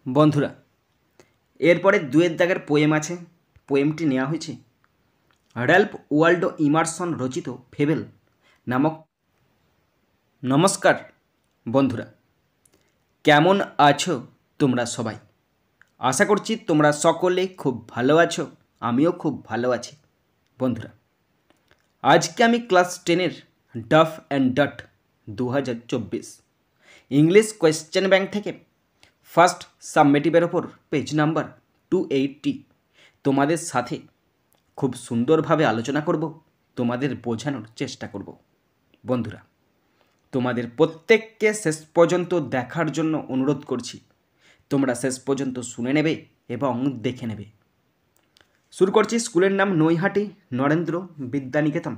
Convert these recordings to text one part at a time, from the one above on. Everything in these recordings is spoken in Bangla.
বন্ধুরা, এরপরে দুয়ের দাগের পোয়েম আছে। পোয়েমটি নেওয়া হয়েছে র্যালফ ওয়াল্ডো ইমারসন রচিত ফেবেল নামক। নমস্কার বন্ধুরা, কেমন আছো তোমরা সবাই? আশা করছি তোমরা সকলে খুব ভালো আছো, আমিও খুব ভালো আছি। বন্ধুরা, আজকে আমি ক্লাস 10-এর Duff and Dutt 2024 English question bank থেকে ফার্স্ট সাবমেটিভের ওপর পেজ নাম্বার 280 তোমাদের সাথে খুব সুন্দরভাবে আলোচনা করব, তোমাদের বোঝানোর চেষ্টা করব। বন্ধুরা, তোমাদের প্রত্যেককে শেষ পর্যন্ত দেখার জন্য অনুরোধ করছি। তোমরা শেষ পর্যন্ত শুনে নেবে এবং দেখে নেবে। শুরু করছি। স্কুলের নাম Naihati Narendra Vidyaniketan,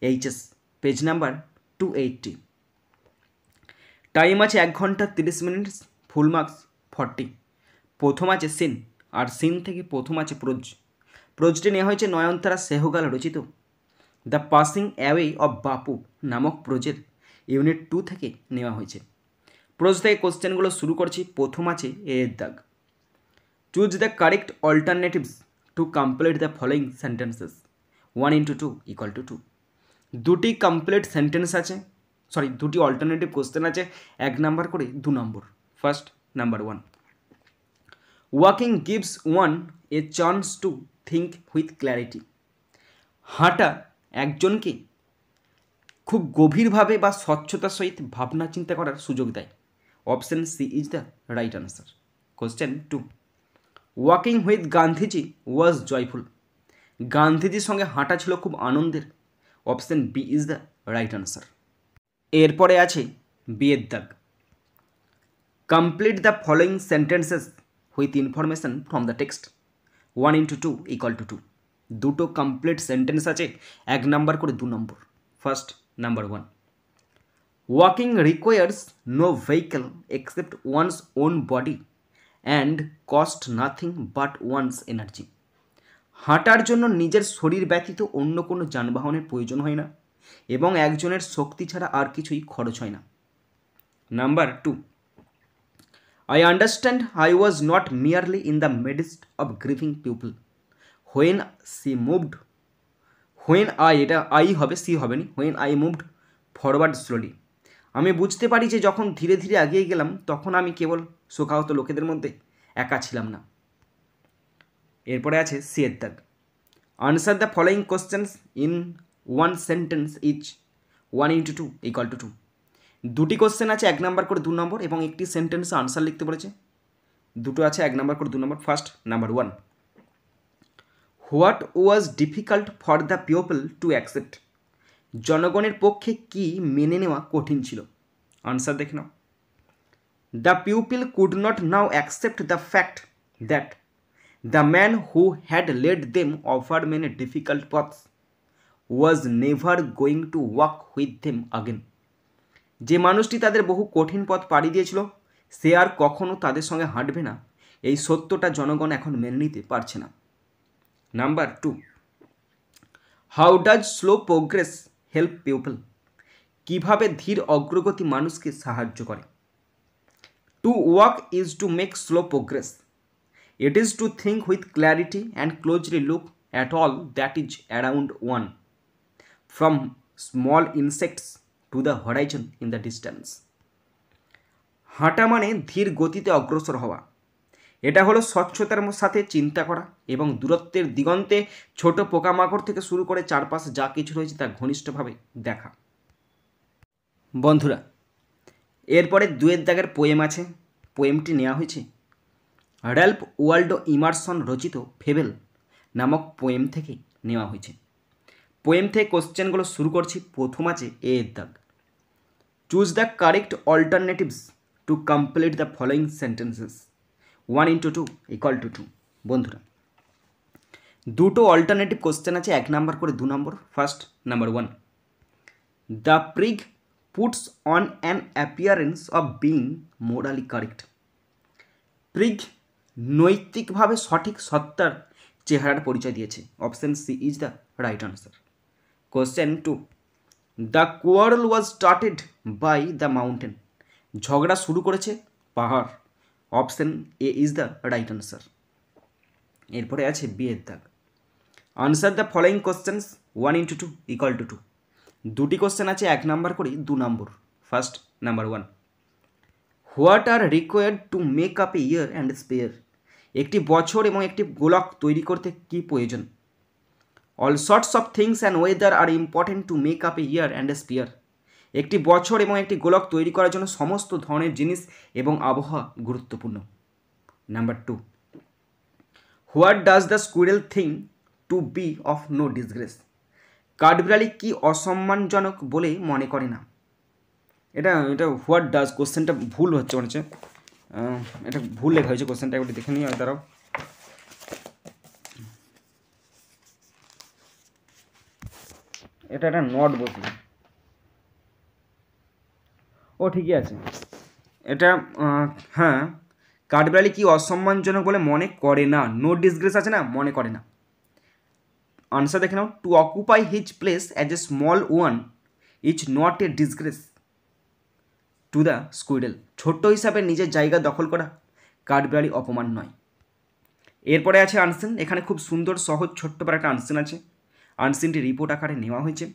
HS, page number 280। Time আছে 1 ঘন্টা 30 মিনিট, ফুল মার্কস 40। প্রথম আছে সিন, আর সিন থেকে প্রথম আছে প্রোজ। প্রোজটি নেওয়া হয়েছে নয়নতারা সেহগাল রচিত দ্য পাসিং অ্যাওয়ে অফ বাপু নামক প্রোজের ইউনিট 2 থেকে নেওয়া হয়েছে। প্রোজ থেকে কোশ্চেনগুলো শুরু করছি। প্রথম আছে এর দাগ। Choose the correct alternatives to complete the following sentences. 1 into 2 equal to 2। দুটি কমপ্লিট সেন্টেন্স আছে, দুটি অল্টারনেটিভ কোশ্চেন আছে, 1 নাম্বার করে 2 নম্বর। First, number 1, walking gives one a chance to think with clarity. হাঁটা একজনকে খুব গভীরভাবে বা স্বচ্ছতার সহিত ভাবনা চিন্তা করার সুযোগ দেয়। Option C is the right answer. Question 2, walking with Gandhiji was joyful. গান্ধীজির সঙ্গে হাঁটা ছিল খুব আনন্দের। Option B is the right answer. এরপরে আছে বিয়ের দাগ। Complete the following sentences with information from the text. 1 into 2 equal to 2। দুটো কমপ্লিট সেন্টেন্স আছে, 1 নাম্বার করে 2 নম্বর। First, number 1, walking requires no vehicle except one's own body and cost nothing but one's energy. হাঁটার জন্য নিজের শরীর ব্যতীত অন্য কোনো যানবাহনের প্রয়োজন হয় না এবং একজনের শক্তি ছাড়া আর কিছুই খরচ হয় না। Number 2, I understand I was not merely in the midst of grieving people when I moved forward slowly. আমি বুঝতে পারি যে যখন ধীরে ধীরে এগিয়ে গেলাম তখন আমি কেবল শোকাহত লোকেদের মধ্যে একা ছিলাম না। এরপরে আছে সি এর দাগ। Answer the following questions in 1 sentence each. 1 into 2 equal to 2। দুটি কোশ্চেন আছে, 1 নাম্বার করে 2 নম্বর এবং একটি সেন্টেন্সে আনসার লিখতে বলেছে। দুটো আছে 1 নাম্বার করে 2 নম্বর। First, number 1, what was difficult for the people to accept. জনগণের পক্ষে কি মেনে নেওয়া কঠিন ছিল? আনসার দেখে নাও। The people could not now accept the fact that the man who had led them over many difficult paths was never going to walk with them again. যে মানুষটি তাদের বহু কঠিন পথ পাড়ি দিয়েছিল সে আর কখনো তাদের সঙ্গে হাঁটবে না, এই সত্যটা জনগণ এখন মেনে নিতে পারছে না। Number 2, how does slow progress help people. কীভাবে ধীর অগ্রগতি মানুষকে সাহায্য করে? To walk is to make slow progress. It is two think with clarity and closely look at all that is around one, from small insects to the Horizon in the distance. হাঁটা মানে ধীর গতিতে অগ্রসর হওয়া। এটা হলো স্বচ্ছতার সাথে চিন্তা করা এবং দূরত্বের দিগন্তে ছোট পোকামাকড় থেকে শুরু করে চারপাশে যা কিছু রয়েছে তা ঘনিষ্ঠভাবে দেখা। বন্ধুরা, এরপরে দুয়ের দাগের পোয়েম আছে। পোয়েমটি নেওয়া হয়েছে র্যালফ ওয়াল্ডো ইমারসন রচিত ফেবেল নামক পোয়েম থেকে নেওয়া হয়েছে। পোয়েম থেকে কোশ্চেনগুলো শুরু করছি। প্রথম আছে এর দাগ। Choose the correct alternatives to complete the following sentences. 1 into 2 equal to 2। বন্ধুরা, দুটো অল্টারনেটিভ কোশ্চেন আছে, 1 নাম্বার করে 2 নম্বর। First, number 1, the prig puts on an appearance of being morally correct. Prig নৈতিকভাবে সঠিক সত্তার চেহারার পরিচয় দিয়েছে। Option C is the right answer. Question 2, the quarrel was started by the mountain. ঝগড়া শুরু করেছে পাহাড়। Option A is the right answer. এরপরে আছে বি এর দাগ। Answer the following questions 1 into 2 equal to 2। দুটি কোশ্চেন আছে 1 নাম্বার করে 2 নম্বর। First number 1, what are required to make up a year and sphere. একটি বছর এবং একটি গোলক তৈরি করতে কী প্রয়োজন? All sorts of things and weather are important to make up a year and sphere. একটি বছর এবং একটি গোলক তৈরি করার জন্য সমস্ত ধরনের জিনিস এবং আবহাওয়া গুরুত্বপূর্ণ। Number 2, what does the squirrel think to be of no disgrace. কাঠবিড়ালি কি অসম্মানজনক বলে মনে করে না? এটা হোয়াট ডাজ, কোশ্চেনটা ভুল হচ্ছে মনে হচ্ছে, এটা ভুল লেখা হয়েছে কোশ্চেনটা, একবার দেখে নিই। দাঁড়াও, এটা একটা নট বসল। ও ঠিকই আছে, এটা হ্যাঁ, কাঠবিড়ালি কি অসম্মানজনক বলে মনে করে না, নো ডিসগ্রেস আছে না, মনে করে না। আনসার দেখে নাও, to occupy his place as a small one is not a disgrace to the squirrel. ছোট্ট হিসাবে নিজের জায়গা দখল করা কাঠবিড়ালি অপমান নয়। এরপরে আছে আনসিন। এখানে খুব সুন্দর সহজ ছোট্ট পারা একটা আনসিন আছে। আনসিনটি রিপোর্ট আকারে নেওয়া হয়েছে।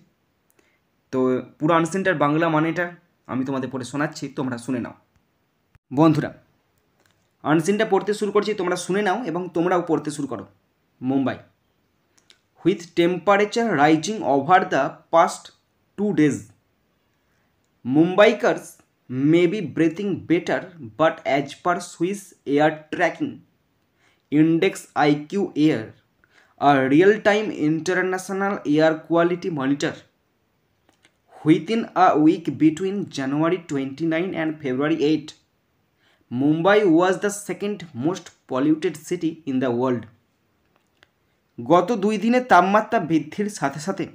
তো পুরো আনসিনটার বাংলা মানেটা আমি তোমাদের পড়ে শোনাচ্ছি, তোমরা শুনে নাও। বন্ধুরা, আনসিনটা পড়তে শুরু করছি, তোমরা শুনে নাও এবং তোমরাও পড়তে শুরু করো। Mumbai, with temperature rising over the past 2 days, Mumbaikars may be breathing better, but as per Swiss Air Tracking Index IQ Air, a real-time international air quality monitor, within a week between January 29 and February 8, Mumbai was the second most polluted city in the world. গত 2 দিনে তাপমাত্রা বৃদ্ধির সাথে সাথে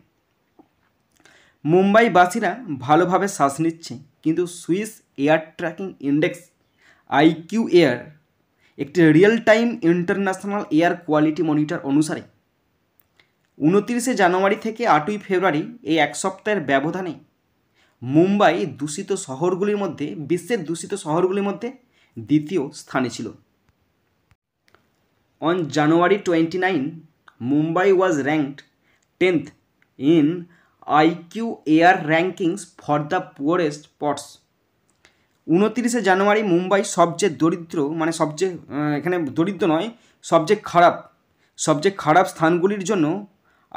মুম্বাইবাসীরা ভালোভাবে শ্বাস নিচ্ছে, কিন্তু Swiss air tracking index IQ air একটি real time international air quality monitor অনুসারে 29শে জানুয়ারি থেকে 8ই ফেব্রুয়ারি এই এক সপ্তাহের ব্যবধানে মুম্বাই দূষিত শহরগুলির মধ্যে, বিশ্বের দূষিত শহরগুলির মধ্যে দ্বিতীয় স্থানে ছিল। On January 29, Mumbai was ranked 10th in IQ Air rankings for the poorest spots. 29শে জানুয়ারি মুম্বাই সবচেয়ে দরিদ্র, মানে সবচেয়ে, এখানে দরিদ্র নয়, সবচেয়ে খারাপ স্থানগুলির জন্য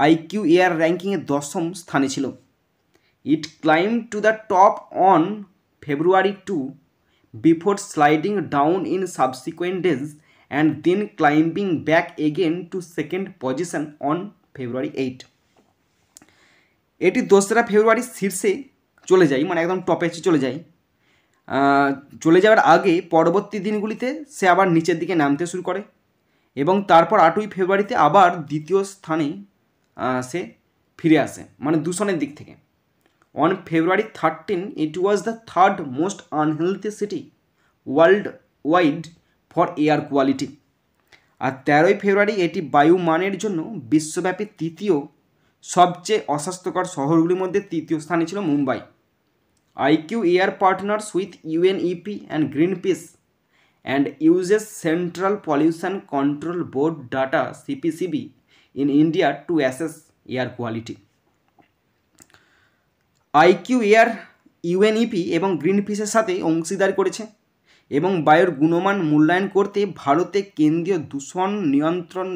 আইকিউ এয়ার র্যাঙ্কিংয়ের 10ম স্থানে ছিল। It climb to the top on February 2 before sliding down in subsequent days and then climbing back again to second position on February 8. এটি 2রা ফেব্রুয়ারি শীর্ষে চলে যায়, মানে একদম টপে চলে যায়। চলে যাওয়ার আগে পরবর্তী দিনগুলিতে সে আবার নিচের দিকে নামতে শুরু করে এবং তারপর 8ই ফেব্রুয়ারিতে আবার দ্বিতীয় স্থানে সে ফিরে আসে, মানে দূষণের দিক থেকে। On February 13, it was the third most unhealthy city worldwide for air quality. আর 13ই ফেব্রুয়ারি এটি বায়ু মানের জন্য বিশ্বব্যাপী তৃতীয় সবচেয়ে অস্বাস্থ্যকর শহরগুলির মধ্যে তৃতীয় স্থানে ছিল Mumbai. IQ air partners with UNEP and Greenpeace and uses central pollution control board data CPCB in India to assess air quality. IQ Air UNEP এবং গ্রিনপিসের সাথে অংশীদারি করেছে এবং বায়ুর গুণমান মূল্যায়ন করতে ভারতে কেন্দ্রীয় দূষণ নিয়ন্ত্রণ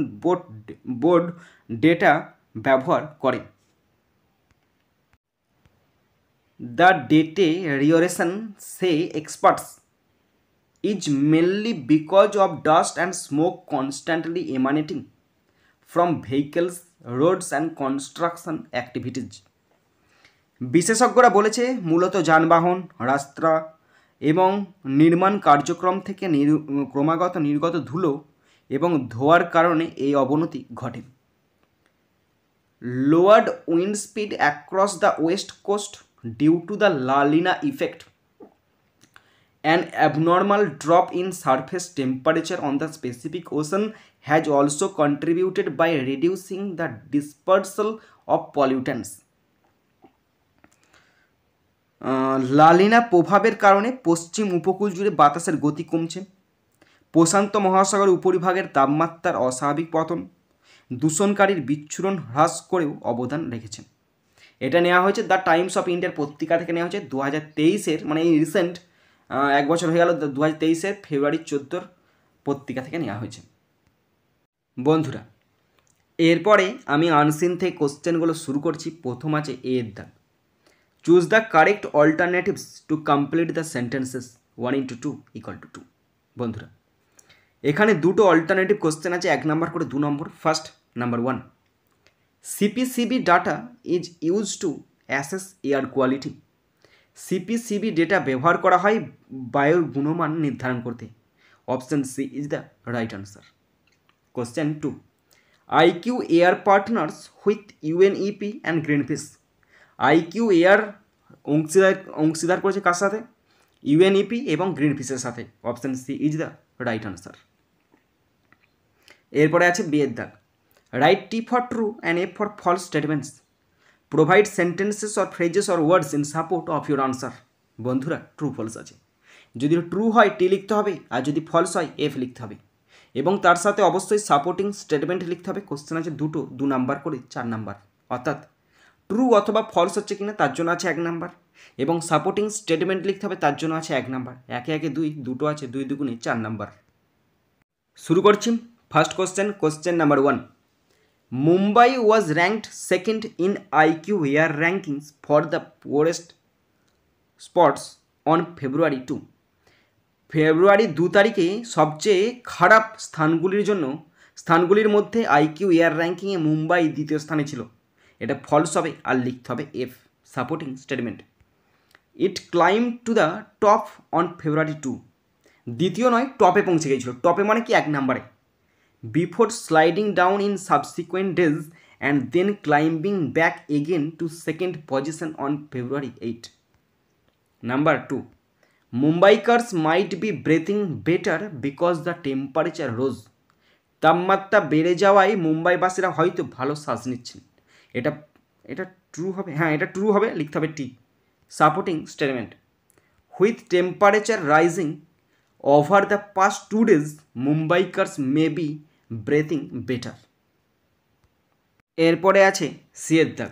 বোর্ড ডেটা ব্যবহার করে। The deterioration, say experts, is mainly because of dust and smoke constantly emanating from vehicles, roads and construction activities. বিশেষজ্ঞরা বলেছে মূলত যানবাহন, রাস্তা এবং নির্মাণ কার্যক্রম থেকে ক্রমাগত নির্গত ধুলো এবং ধোঁয়ার কারণে এই অবনতি ঘটে। Lowered wind speed across the west coast due to the La Nina effect, an abnormal drop in surface temperature on the specific ocean has also contributed by reducing the dispersal of pollutants. La Nina প্রভাবের কারণে পশ্চিম উপকূল জুড়ে বাতাসের গতি কমছে প্রশান্ত মহাসাগর উপরিভাগের তাপমাত্রার অস্বাভাবিক পতন দূষণকারীর বিচ্ছুরণ হ্রাস করেও অবদান রেখেছেন। এটা নেওয়া হয়েছে দ্য টাইমস অফ ইন্ডিয়ার পত্রিকা থেকে নেওয়া হয়েছে 2023-এর, মানে এই রিসেন্ট 1 বছর হয়ে গেল, 2023-এর ফেব্রুয়ারি 14 পত্রিকা থেকে নেওয়া হয়েছে। বন্ধুরা, এরপরে আমি আনসিন থেকে কোশ্চেনগুলো শুরু করছি। প্রথম আছে এর দাগ। Choose the correct alternatives to complete the sentences 1 × 2 = 2। বন্ধুরা, এখানে দুটো অল্টারনেটিভ কোশ্চেন আছে, 1 নম্বর করে 2 নম্বর। First, number 1, CPCB data is use to assess air quality. CPCB data ব্যবহার করা হয় বায়ুর গুণমান নির্ধারণ করতে। Option C is the right answer. Question 2, IQ air partners with UNEP and Greenpeace. IQ air অংশীদার করেছে কার সাথে? ইউএনইপি এবং গ্রিনপিসের সাথে। Option C is the right answer. এরপরে আছে বি এর দাগ। Write T for true and F for false statements. Provide sentences or phrases or words in support of your answer. বন্ধুরা, ট্রু ফলস আছে। যদি ট্রু হয় টি লিখতে হবে, আর যদি ফলস হয় এফ লিখতে হবে, এবং তার সাথে অবশ্যই সাপোর্টিং স্টেটমেন্ট লিখতে হবে। কোশ্চেন আছে দুটো, 2 নাম্বার করে 4 নাম্বার। অর্থাৎ ট্রু অথবা ফলস হচ্ছে কিনা তার জন্য আছে 1 নাম্বার, এবং সাপোর্টিং স্টেটমেন্ট লিখতে হবে তার জন্য আছে 1 নাম্বার। একে একে 2, দুটো আছে 2 2 4 নাম্বার। শুরু করছি first question. Question number 1, Mumbai was ranked second in IQ air rankings for the poorest spots on February 2। ফেব্রুয়ারি 2 তারিখে সবচেয়ে খারাপ স্থানগুলির মধ্যে আইকিউ এয়ার র্যাঙ্কিংয়ে মুম্বাই দ্বিতীয় স্থানে ছিল। এটা ফলস হবে, আর লিখতে হবে F, supporting statement. It claim two the top on February 2। দ্বিতীয় নয়, টপে পৌঁছে গিয়েছিল। টপে মানে কি? 1 নাম্বারে। Before sliding down in subsequent days and then climbing back again to second position on February 8। Number 2, Mumbaikars might be breathing better because the temperature rose. তাপমাত্রা বেড়ে যাওয়ায় মুম্বাইবাসীরা হয়তো ভালো শ্বাস নিচ্ছেন। এটা ট্রু হবে, হ্যাঁ এটা ট্রু হবে, লিখতে হবে T, supporting statement. With temperature rising over the past 2 days Mumbaikars may be breathing better. এরপরে আছে সি এর দাগ।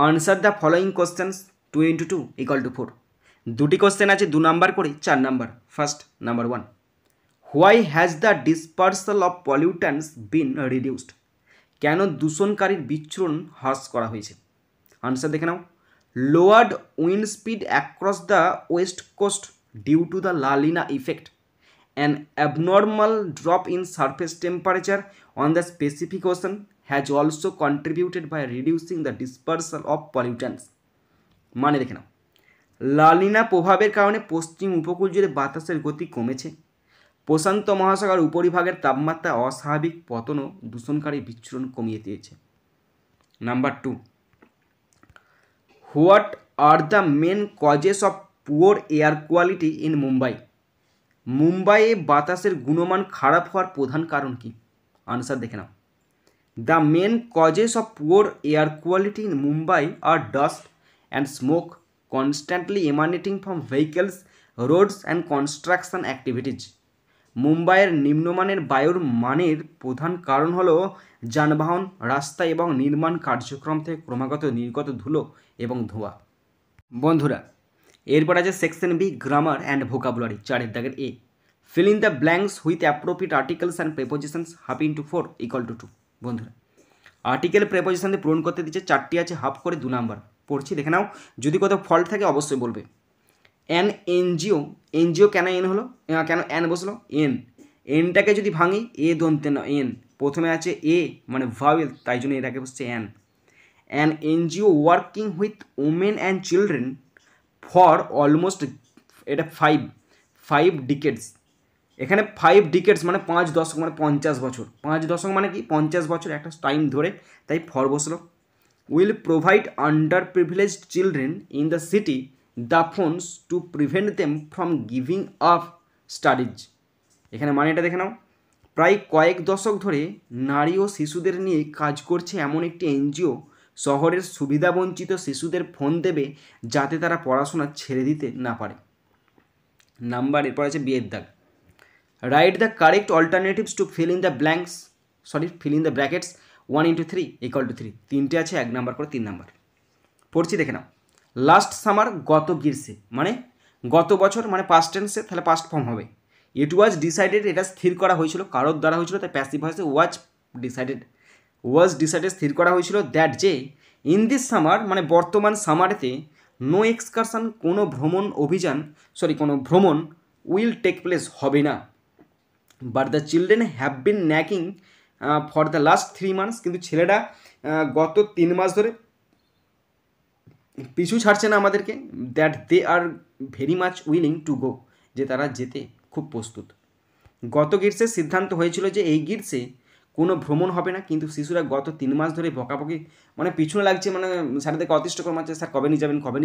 Answer the following questions 2 × 2 = 4। দুটি কোশ্চেন আছে 2 নাম্বার করে 4 number. First, number 1, why has the dispersal of pollutants been reduced. কেন দূষণকারীর বিচ্ছুরণ হ্রাস করা হয়েছে? আনসার দেখে নাও। Lowered wind speed across the west coast due to the La Nina effect. An abnormal drop in surface temperature on the specific ocean has also contributed by reducing the dispersal of pollutants. মানে দেখে নাও, লা লিনা প্রভাবের কারণে পশ্চিম উপকূল জুড়ে বাতাসের গতি কমেছে। প্রশান্ত মহাসাগর উপরিভাগের তাপমাত্রা অস্বাভাবিক পতনও দূষণকারী বিচ্ছুরণ কমিয়ে দিয়েছে। Number 2, what are the main causes of poor air quality in Mumbai. মুম্বাইয়ে বাতাসের গুণমান খারাপ হওয়ার প্রধান কারণ কি? আনসার দেখে নাও। The main causes of poor air quality in Mumbai are dust and smoke constantly emanating from vehicles, roads and construction activities. মুম্বাইয়ের নিম্নমানের বায়ুর মানের প্রধান কারণ হলো যানবাহন, রাস্তা এবং নির্মাণ কার্যক্রম থেকে ক্রমাগত নির্গত ধুলো এবং ধোঁয়া। বন্ধুরা, এরপর আছে section B, grammar and vocabulary. 4 এর দাগের A, fill in the blanks with appropriate articles and prepositions 1/2 × 4 = 2। বন্ধুরা, আর্টিকেল প্রেপোজিশন দিয়ে পূরণ করতে দিচ্ছে, 4টি আছে, হাফ করে 2 নাম্বার। পড়ছি, দেখে নাও। যদি কোথাও ফল্ট থাকে অবশ্যই বলবে। অ্যান এনজিও, এনজিও কেন এন হলো, কেন অ্যান বসলো? এনটাকে যদি ভাঙি, এ দন্তে না এন, প্রথমে আছে এ মানে ভাওয়েল, তাই জন্য এর আগে বসছে an. An NGO working with women and children for almost, এটা 5 ডিকেডস। এখানে 5 ডিকেডস মানে 5 দশক, মানে 50 বছর। 5 দশক মানে কি? 50 বছর একটা টাইম ধরে, তাই ফর বসলো। Will provide under privileged children in the city the phones to prevent them from giving up studies. এখানে মানেটা দেখে নাও। প্রায় কয়েক দশক ধরে নারী ও শিশুদের নিয়ে কাজ করছে এমন একটি এনজিও শহরের সুবিধাবঞ্চিত শিশুদের ফোন দেবে যাতে তারা পড়াশোনা ছেড়ে দিতে না পারে। নাম্বার, এরপর আছে বিয়ের দাগ। Write the correct alternatives to feel in the blanks feel in the brackets 1 × 3 = 3। তিনটে আছে, 1 নাম্বার করে 3 নাম্বার। পড়ছি দেখে নাও। লাস্ট সামার গত গ্রীষ্মে, মানে গত বছর, মানে পাস্ট টেন্সে, তাহলে পাস্ট ফর্ম হবে। ইট ওয়াজ ডিসাইডেড, এটা স্থির করা হয়েছিল, কারোর দ্বারা হয়েছিল, তাই প্যাসিভ ভয়েসে ওয়াজ ডিসাইডেড স্থির করা হয়েছিল দ্যাট যে ইন দিস সামার, মানে বর্তমান সামারেতে, নো এক্সকারশন, কোনো ভ্রমণ উইল টেক প্লেস, হবে না। But the children have been knocking for the last 3 months, কিন্তু ছেলেরা গত 3 মাস ধরে পিছু ছাড়ছে না আমাদেরকে। That they are very much willing to go, যে তারা যেতে খুব প্রস্তুত। গত গ্রীষ্মে সিদ্ধান্ত হয়েছিল যে এই গ্রীষ্মে কোনো ভ্রমণ হবে না, কিন্তু শিশুরা গত 3 মাস ধরে বকাবকি, মানে পিছনে লাগছে, মানে স্যারদেরকে অতিষ্ঠ করে মারছে, স্যার কবে নিয়ে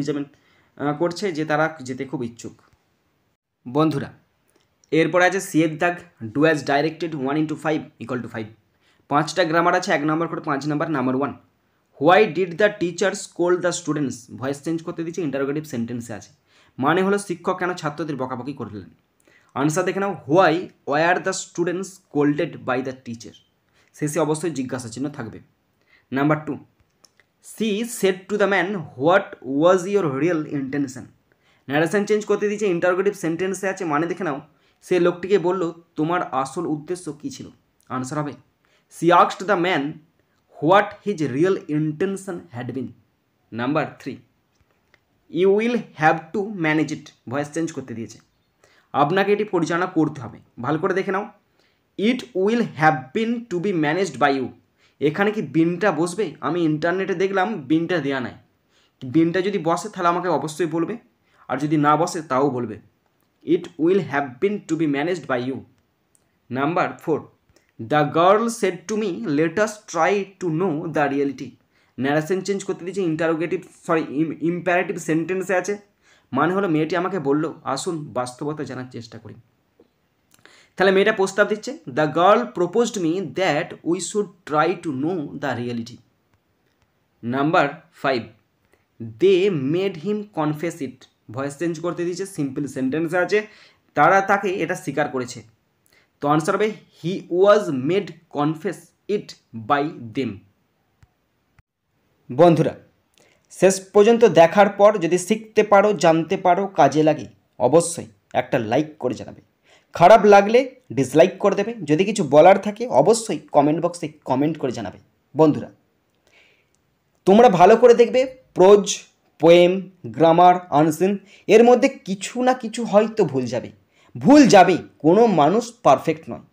যাবেন করছে, যে তারা যেতে খুব ইচ্ছুক। বন্ধুরা, এরপর আছে সিএফ দাগ, ডু অ্যাজ ডাইরেক্টেড 1 × 5 = 5। 5টা গ্রামার আছে, 1 নাম্বার করে 5 number. Number 1, why did the teacher scold the students, voice change করতে দিচ্ছে, ইন্টারোগেটিভ সেন্টেন্সে আছে, মানে হলো শিক্ষক কেন ছাত্রদের বকাবকি করলেন। আনসার দেখে নাও, why were the students scolded by the teacher, শেষে অবশ্যই জিজ্ঞাসা চিহ্ন থাকবে। Number 2, she said to the man what was your real intention, narration change করতে দিচ্ছে, ইন্টারোগেটিভ সেন্টেন্সে আছে, মানে দেখে নাও, সে লোকটিকে বলল তোমার আসল উদ্দেশ্য কী ছিল। আনসার হবে, she asked the man what his real intention had been. Number 3, you will have to manage it, voice change করতে দিয়েছে, আপনাকে এটি পরিচালনা করতে হবে। ভালো করে দেখে নাও, it will have been to be managed by you, এখানে কি বিনটা বসবে? আমি ইন্টারনেটে দেখলাম বিনটা দেওয়া নাই। বিনটা যদি বসে তাহলে আমাকে অবশ্যই বলবে, আর যদি না বসে তাও বলবে। It will have been to be managed by you. Number 4, the girl said to me let us try to know the reality, narration change করতে দিয়েছে, ইম্পারেটিভ সেন্টেন্সে আছে, মানে হলো মেয়েটি আমাকে বলল আসুন বাস্তবতা জানার চেষ্টা করি। তাহলে মেয়েটা প্রস্তাব দিচ্ছে, the girl proposed me that we should try to know the reality. Number 5, they made him confess it, voice change করতে দিয়েছে, সিম্পল সেন্টেন্সে আছে, তারা তাকে এটা স্বীকার করেছে। তো আনসার হবে, he was made confess it by them. বন্ধুরা, শেষ পর্যন্ত দেখার পর যদি শিখতে পারো, জানতে পারো, কাজে লাগে, অবশ্যই একটা লাইক করে জানাবে। খারাপ লাগলে ডিসলাইক করে দেবে। যদি কিছু বলার থাকে অবশ্যই কমেন্ট বক্সে কমেন্ট করে জানাবে। বন্ধুরা, তোমরা ভালো করে দেখবে, প্রোজ, পোয়েম, গ্রামার, আনসিন, এর মধ্যে কিছু না কিছু হয়তো ভুল যাবে। কোনো মানুষ পারফেক্ট নয়।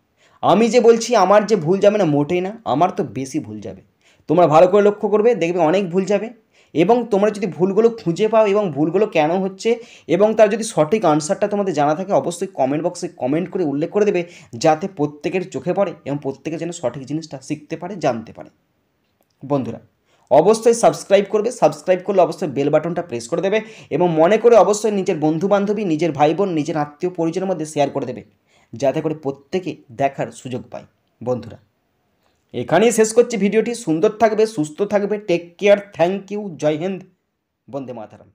আমি যে বলছি আমার যে ভুল যাবে না, মোটেই না, আমার তো বেশি ভুল যাবে। তোমরা ভালো করে লক্ষ্য করবে, দেখবে অনেক ভুল যাবে। এবং তোমরা যদি ভুলগুলো খুঁজে পাও এবং ভুলগুলো কেন হচ্ছে এবং তার যদি সঠিক আনসারটা তোমাদের জানা থাকে, অবশ্যই কমেন্ট বক্সে কমেন্ট করে উল্লেখ করে দেবে, যাতে প্রত্যেকের চোখে পড়ে এবং প্রত্যেকে যেন সঠিক জিনিসটা শিখতে পারে, জানতে পারে। বন্ধুরা, অবশ্যই সাবস্ক্রাইব করবে। সাবস্ক্রাইব করলে অবশ্যই বেল বাটনটা প্রেস করে দেবে এবং মনে করে অবশ্যই নিজের বন্ধুবান্ধবী, নিজের ভাই বোন, নিজের আত্মীয় পরিজনের মধ্যে শেয়ার করে দেবে, যাতে করে প্রত্যেকে দেখার সুযোগ পায়। বন্ধুরা, এখানেই শেষ করছি ভিডিওটি। সুন্দর থাকবে, সুস্থ থাকবে, টেক কেয়ার, থ্যাংক ইউ, জয় হিন্দ, বন্দে মাতরম।